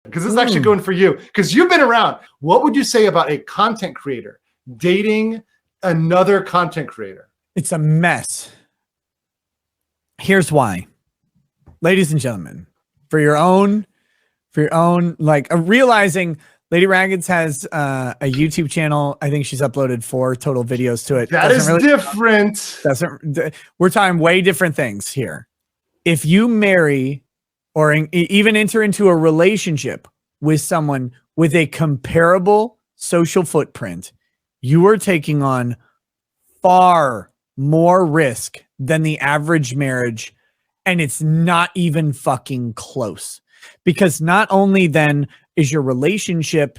because this is actually going for you, because you've been around. What would you say about a content creator dating another content creator? It's a mess. Here's why. Ladies and gentlemen, for your own, like realizing Lady Raggeds has a YouTube channel. I think she's uploaded 4 total videos to it. That is really different. We're talking way different things here. If you marry or even enter into a relationship with someone with a comparable social footprint, you are taking on far more risk than the average marriage. And it's not even fucking close, because not only then is your relationship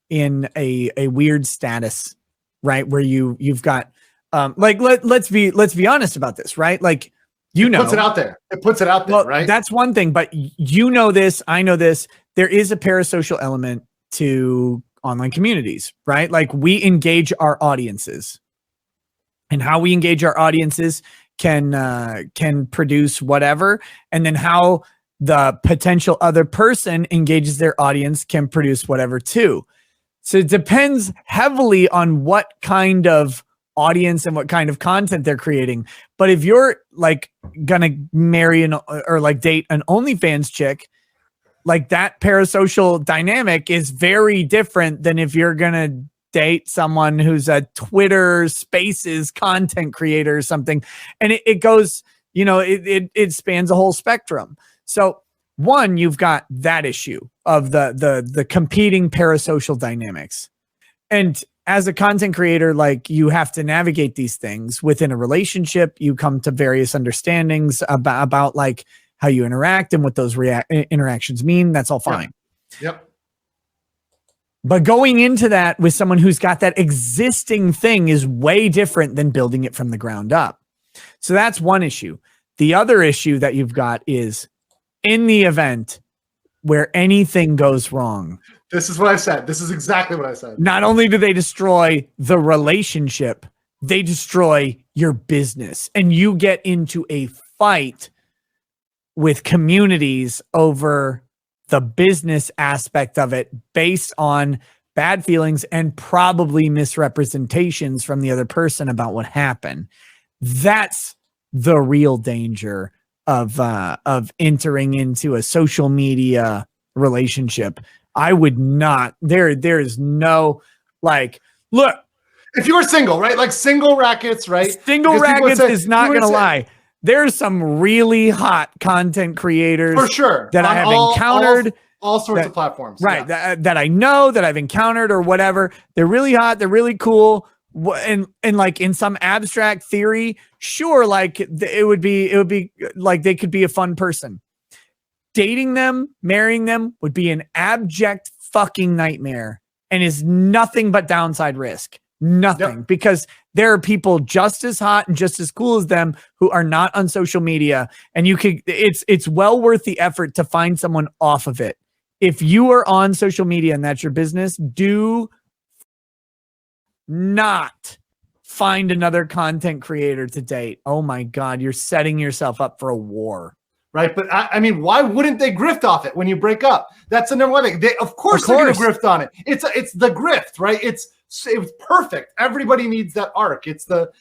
in a weird status, right? Where you've got, like, let's be honest about this, right? Like, you know, puts it out there. It puts it out there, right? That's one thing, but you know this, I know this. There is a parasocial element to online communities, right? Like, we engage our audiences, and how we engage our audiences can produce whatever, and then how the potential other person engages their audience can produce whatever too. So it depends heavily on what kind of audience and what kind of content they're creating. But if you're like gonna marry or like date an OnlyFans chick, like, that parasocial dynamic is very different than if you're gonna date someone who's a Twitter Spaces content creator or something. And it goes, you know, it spans a whole spectrum. So one, you've got that issue of the competing parasocial dynamics. And as a content creator, like, you have to navigate these things within a relationship. You come to various understandings about like how you interact and what those interactions mean. That's all fine. Yep. But going into that with someone who's got that existing thing is way different than building it from the ground up. So that's one issue. The other issue that you've got is, in the event where anything goes wrong. This is what I said. This is exactly what I said. Not only do they destroy the relationship, they destroy your business, and you get into a fight with communities over the business aspect of it based on bad feelings and probably misrepresentations from the other person about what happened. That's the real danger of entering into a social media relationship. I would not, there's no, like, look, if you were single, right? Like, single rackets, right? Single rackets is not going to lie. There's some really hot content creators for sure that I have encountered. All sorts of platforms. Right. Yeah. That I know, that I've encountered or whatever. They're really hot. They're really cool. And like, in some abstract theory, sure, like, it would be like they could be a fun person. Dating them, marrying them would be an abject fucking nightmare, and is nothing but downside risk. Nothing. Yep. Because there are people just as hot and just as cool as them who are not on social media, and it's well worth the effort to find someone off of it. If you are on social media and that's your business, do not find another content creator to date. Oh my God, you're setting yourself up for a war. Right. But I mean, why wouldn't they grift off it when you break up? That's the number one thing. Of course they're going to grift on it. It's the grift, right? It was perfect. Everybody needs that arc. It's the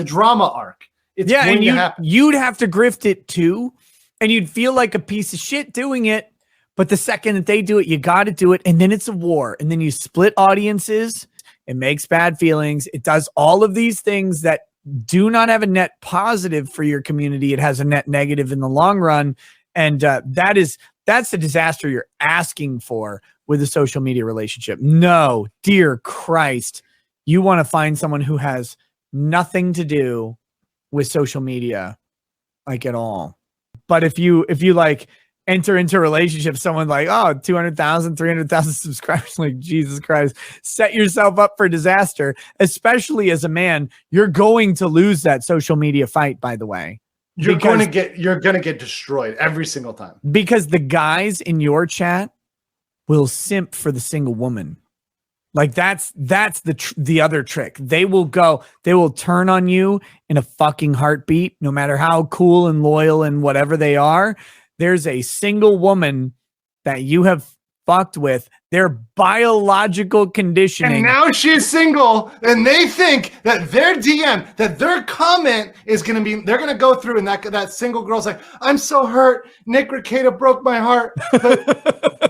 drama arc. It's and you'd have to grift it too, and you'd feel like a piece of shit doing it. But the second that they do it, you got to do it, and then it's a war, and then you split audiences. It makes bad feelings. It does all of these things that do not have a net positive for your community. It has a net negative in the long run, and that's the disaster you're asking for with a social media relationship. No, dear Christ, you want to find someone who has nothing to do with social media, like, at all. But if you like enter into a relationship, someone like, 200,000, 300,000 subscribers, like, Jesus Christ, set yourself up for disaster. Especially as a man, you're going to lose that social media fight, by the way. You're going to get destroyed every single time. Because the guys in your chat will simp for the single woman. Like, that's the other trick. They will turn on you in a fucking heartbeat, no matter how cool and loyal and whatever they are. There's a single woman that you have fucked with. Their biological conditioning. And now she's single, and they think that their DM, that their comment is going to be, they're going to go through, and that single girl's like, I'm so hurt. Nick Rekieta broke my heart.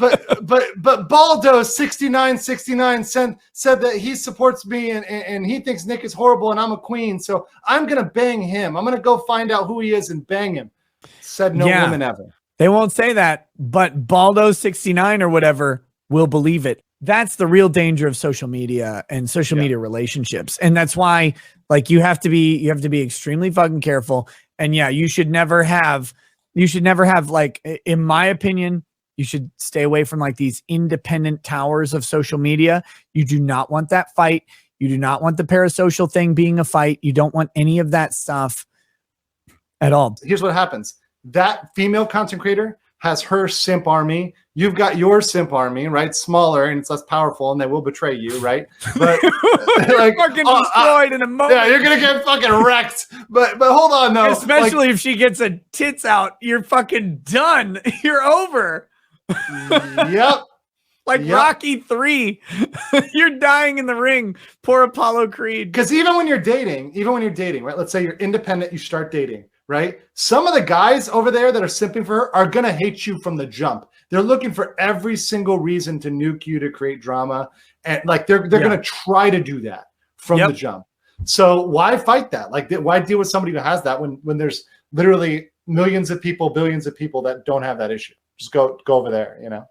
But Baldo 6969 said that he supports me, and he thinks Nick is horrible, and I'm a queen. So I'm going to bang him. I'm going to go find out who he is and bang him. Said no woman ever. They won't say that, but Baldo 69 or whatever will believe it. That's the real danger of social media and social media relationships. And that's why, like, you have to be extremely fucking careful. And yeah, you should never have, like, in my opinion, you should stay away from like these independent towers of social media. You do not want that fight. You do not want the parasocial thing being a fight. You don't want any of that stuff at all. Here's what happens. That female content creator has her simp army. You've got your simp army, right? Smaller and it's less powerful, and they will betray you, right? But like fucking destroyed in a moment. Yeah, you're gonna get fucking wrecked. But hold on, though. Especially if she gets a tits out, you're fucking done. You're over. Yep. Like Rocky 3, you're dying in the ring. Poor Apollo Creed. Because even when you're dating, right? Let's say you're independent, you start dating, right? Some of the guys over there that are simping for her are gonna hate you from the jump. They're looking for every single reason to nuke you, to create drama, and like they're gonna try to do that from the jump. So why fight that? Like, why deal with somebody who has that when there's literally millions of people, billions of people that don't have that issue? Just go over there, you know.